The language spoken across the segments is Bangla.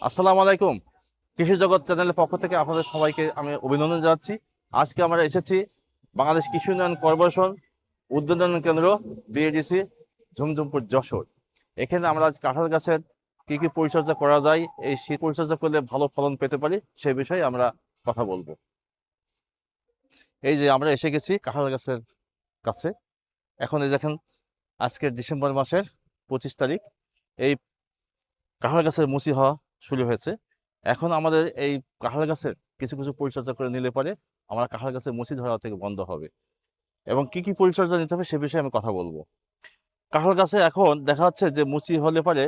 আসসালামু আলাইকুম। কৃষি জগৎ চ্যানেলের পক্ষ থেকে আপনাদের সবাইকে আমি অভিনন্দন জানাচ্ছি। আজকে আমরা এসেছি বাংলাদেশ কৃষি উন্নয়ন কর্পোরেশন উদ্বোধন কেন্দ্র বিএডিসি ঝুমঝুমপুর যশোর। এখানে আমরা আজ কাঁঠাল গাছের কি কি পরিচর্যা করা যায়, এই শীত পরিচর্যা করলে ভালো ফলন পেতে পারি সেই বিষয়ে আমরা কথা বলবো। এই যে আমরা এসে গেছি কাঁঠাল গাছের কাছে। এখন এই দেখেন, আজকের ডিসেম্বর মাসের 25 তারিখ। এই কাঁঠাল গাছের মুচি হওয়া শুরু হয়েছে। এখন আমাদের এই কাঁঠাল গাছের কিছু কিছু পরিচর্যা করে নিলে পরে আমরা কাঁঠাল গাছের মুচি ধরা থেকে বন্ধ হবে, এবং কি কি পরিচর্যা নিতে হবে সে বিষয়ে আমি কথা বলবো। কাঁঠাল গাছে এখন দেখা যাচ্ছে যে মুচি হলে পরে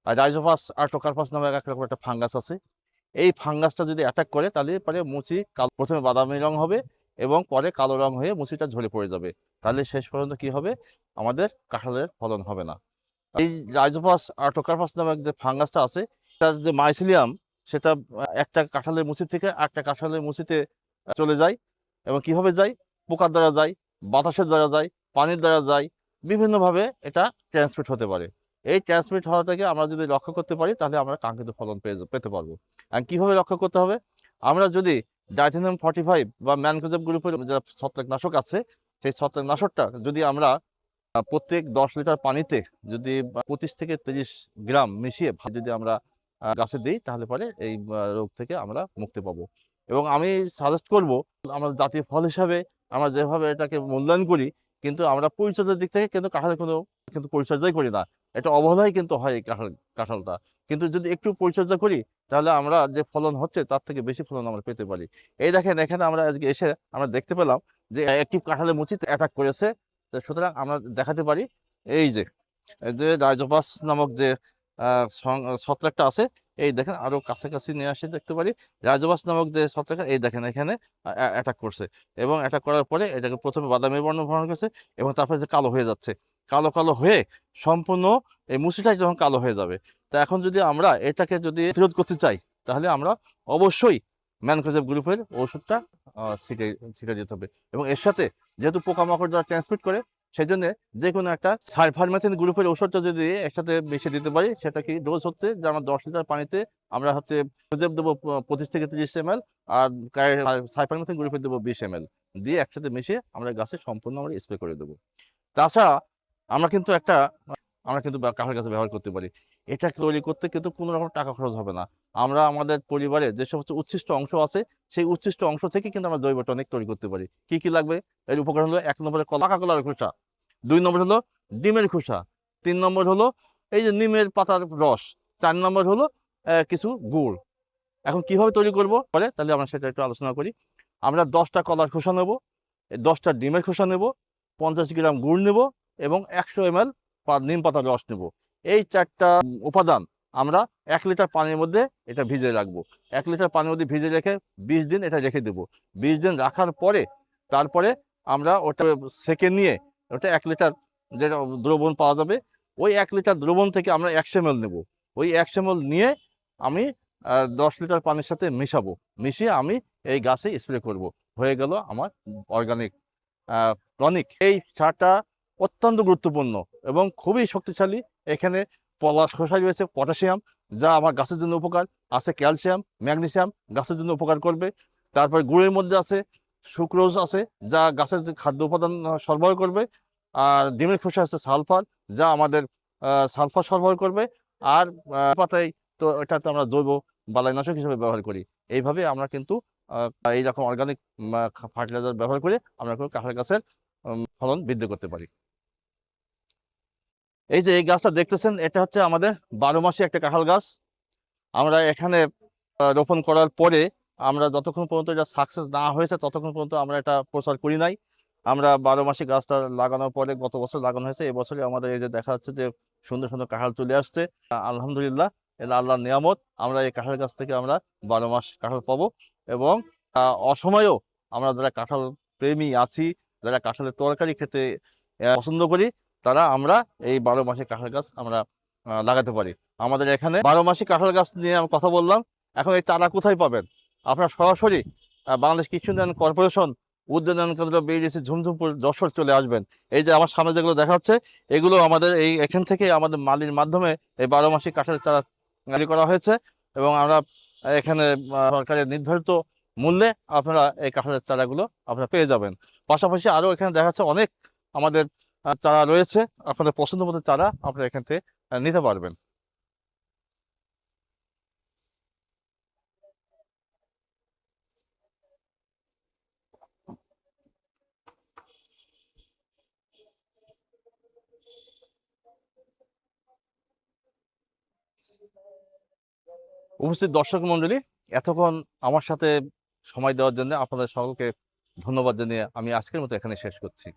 রাইজোপাস আর টোকারপাস নামে এক রকম একটা ফাঙ্গাস আছে। এই ফাঙ্গাসটা যদি অ্যাটাক করে তাহলে পরে মুচি প্রথমে বাদামি রং হবে এবং পরে কালো রং হয়ে মুচিটা ঝরে পড়ে যাবে। তাহলে শেষ পর্যন্ত কি হবে, আমাদের কাঁঠালের ফলন হবে না। এই রাইজোপাস আর টোকারপাস নামে যে ফাঙ্গাসটা আছে, তার যে মাইসিলিয়াম, সেটা একটা কাঁঠালের মুচি থেকে একটা কাঁঠালের মুচিতে চলে যায়। এবং কিভাবে যায়? পোকার দ্বারা যায়, বাতাসের দ্বারা যায়, পানির দ্বারা যায়, বিভিন্নভাবে এটা ট্রান্সমিট হতে পারে। এই ট্রান্সমিট হওয়া থেকে আমরা যদি রক্ষা করতে পারি তাহলে আমরা কাঙ্ক্ষিত ফলন পেতে পারবো। আর কিভাবে রক্ষা করতে হবে? আমরা যদি ডাইথেনিয়াম 45 বা ম্যানকোজেব গ্রুপের যে ছত্রাকনাশক আছে, সেই ছত্রাকনাশকটা যদি আমরা প্রত্যেক 10 লিটার পানিতে যদি 25 থেকে 30 গ্রাম মিশিয়ে যদি আমরা গাছে দিই তাহলে পরে এই রোগ থেকে আমরা মুক্তি পাবো। এবং আমি সাজেস্ট করব, আমরা জাতীয় ফল হিসাবে আমরা যেভাবে এটাকে মূল্যায়ন করি, কিন্তু আমরা পরিচর্যার দিক থেকে কিন্তু কাঁঠালের কোনো কিন্তু পরিচর্যাই করি না। এটা অবহেলাই কিন্তু হয় এই কাঁঠালটা। কিন্তু যদি একটু পরিচর্যা করি তাহলে আমরা যে ফলন হচ্ছে তার থেকে বেশি ফলন আমরা পেতে পারি। এই দেখেন, এখানে আমরা আজকে এসে আমরা দেখতে পেলাম যে একটি কাঁঠালের মুচিতে অ্যাটাক করেছে। তো সুতরাং আমরা দেখাতে পারি এই যে রাইজোপাস নামক যে ছত্রাকটা আছে, এই দেখেন আরো কাছাকাছি নিয়ে আসে দেখতে পারি। রাইজোপাস নামক যে ছত্রাক, এই দেখেন এখানে অ্যাটাক করছে, এবং অ্যাটাক করার পরে এটাকে প্রথমে বাদামি বর্ণ ধারণ করছে এবং তারপরে যে কালো হয়ে যাচ্ছে, কালো কালো হয়ে সম্পূর্ণ এই মুচিটাই যখন কালো হয়ে যাবে। তা এখন যদি আমরা এটাকে যদি প্রতিরোধ করতে চাই তাহলে আমরা অবশ্যই ম্যানকোজেব গ্রুপের ওষুধটা ছিটে ছিটে দিতে হবে। এবং এর সাথে যেহেতু পোকামাকড় যারা ট্রান্সমিট করে, সেই জন্য যে কোনো একটা সাইফারমেথিন গ্রুপের ওষুধটা যদি একসাথে মিশিয়ে দিতে পারি, সেটা কি ডোজ হচ্ছে যে আমরা 10 লিটার পানিতে আমরা হচ্ছে প্রজেব দেবো 25 থেকে 30 ml, আর সাইফারমেথিন গ্রুপের দেবো 20 ml, দিয়ে একসাথে মিশিয়ে আমরা গাছে সম্পূর্ণ আমরা স্প্রে করে দেবো। তাছাড়া আমরা কিন্তু কাঁঠাল গাছে ব্যবহার করতে পারি। এটা তৈরি করতে কিন্তু কোনো রকম টাকা খরচ হবে না। আমরা আমাদের পরিবারে যে সমস্ত উচ্ছিষ্ট অংশ আছে, সেই উচ্ছিষ্ট অংশ থেকে কিন্তু আমরা জৈব টনিক তৈরি করতে পারি। কি কি লাগবে? এর উপকরণ হলো 1 নম্বরে পাকা কলার খোসা, 2 নম্বর হলো ডিমের খোসা, 3 নম্বর হলো এই যে নিমের পাতার রস, 4 নম্বর হলো কিছু গুড়। এখন কিভাবে তৈরি করবো পরে, তাহলে আমরা সেটা একটু আলোচনা করি। আমরা 10টা কলার খোসা নেব, 10টা ডিমের খোসা নেব, 50 গ্রাম গুড় নেব এবং 100 ml নিম পাতার রস নেব। এই 4টা উপাদান আমরা 1 লিটার পানির মধ্যে এটা ভিজিয়ে রাখবো। 1 লিটার পানির মধ্যে ভিজিয়ে রেখে 20 দিন এটা রেখে দেবো। 20 দিন রাখার পরে তারপরে আমরা ওটা সেকে নিয়ে ওটা 1 লিটার যে দ্রবণ পাওয়া যাবে, ওই 1 লিটার দ্রবণ থেকে আমরা 100 ml নেব। ওই 100 ml নিয়ে আমি 10 লিটার পানির সাথে মিশাবো, মিশিয়ে আমি এই গাছে স্প্রে করব। হয়ে গেল আমার অর্গানিক টনিক। এই সারটা অত্যন্ত গুরুত্বপূর্ণ এবং খুবই শক্তিশালী। এখানে পলাশ খোসায় রয়েছে পটাশিয়াম, যা আমার গাছের জন্য উপকার, আছে ক্যালসিয়াম, ম্যাগনেসিয়াম, গাছের জন্য উপকার করবে। তারপরে গুড়ের মধ্যে আছে সুক্রোজ আছে, যা গাছের যে খাদ্য উপাদান সরবরাহ করবে। আর ডিমের খোসা আছে সালফার, যা আমাদের সালফার সরবরাহ করবে। আর পাতায় তো এটাতে আমরা জৈব বালাইনাশক হিসেবে ব্যবহার করি। এইভাবে আমরা কিন্তু এইরকম অর্গানিক ফার্টিলাইজার ব্যবহার করে আমরা কাঁঠাল গাছের ফলন বৃদ্ধি করতে পারি। এই যে এই গাছটা দেখতেছেন, এটা হচ্ছে আমাদের 12 মাসি একটা কাঁঠাল গাছ। আমরা এখানে রোপণ করার পরে আমরা যতক্ষণ পর্যন্ত এটা সাকসেস না হয়েছে ততক্ষণ পর্যন্ত আমরা এটা প্রচার করি নাই। আমরা 12 মাসি গাছটা লাগানোর পরে গত বছর লাগানো হয়েছে, এবছরে আমাদের এই যে দেখা যাচ্ছে যে সুন্দর সুন্দর কাঁঠাল চলে আসছে। আলহামদুলিল্লাহ, এটা আল্লাহর নিয়ামত। আমরা এই কাঁঠাল গাছ থেকে আমরা 12 মাস কাঁঠাল পাবো। এবং অসময়েও আমরা যারা কাঁঠাল প্রেমী আছি, যারা কাঁঠালের তরকারি খেতে পছন্দ করি, তারা আমরা এই 12 মাসি কাঁঠাল গাছ আমরা লাগাতে পারি। আমাদের এখানে 12 মাসি কাঁঠাল গাছ নিয়ে আমি কথা বললাম। এখন এই চারা কোথায় পাবেন? আপনারা সরাসরি বাংলাদেশ কৃষি উন্নয়ন কর্পোরেশন উদ্বোধন কেন্দ্র বিএডিসি ঝুমঝুমপুর যশোর চলে আসবেন। এই যে আমার সামনে যেগুলো দেখা হচ্ছে, এগুলো আমাদের এখান থেকে আমাদের মালির মাধ্যমে এই 12 মাসি কাঁঠালের চারা তৈরি করা হয়েছে। এবং আমরা এখানে সরকারের নির্ধারিত মূল্যে আপনারা এই কাঁঠালের চারাগুলো আপনারা পেয়ে যাবেন। পাশাপাশি আরও এখানে দেখা যাচ্ছে অনেক আমাদের চারা রয়েছে, আপনাদের পছন্দ মতো চারা আপনারা এখান থেকে নিতে পারবেন। উপস্থিত দর্শক মণ্ডলী, এতক্ষণ আমার সাথে সময় দেওয়ার জন্য আপনাদের সকলকে ধন্যবাদ জানিয়ে আমি আজকের মতো এখানে শেষ করছি।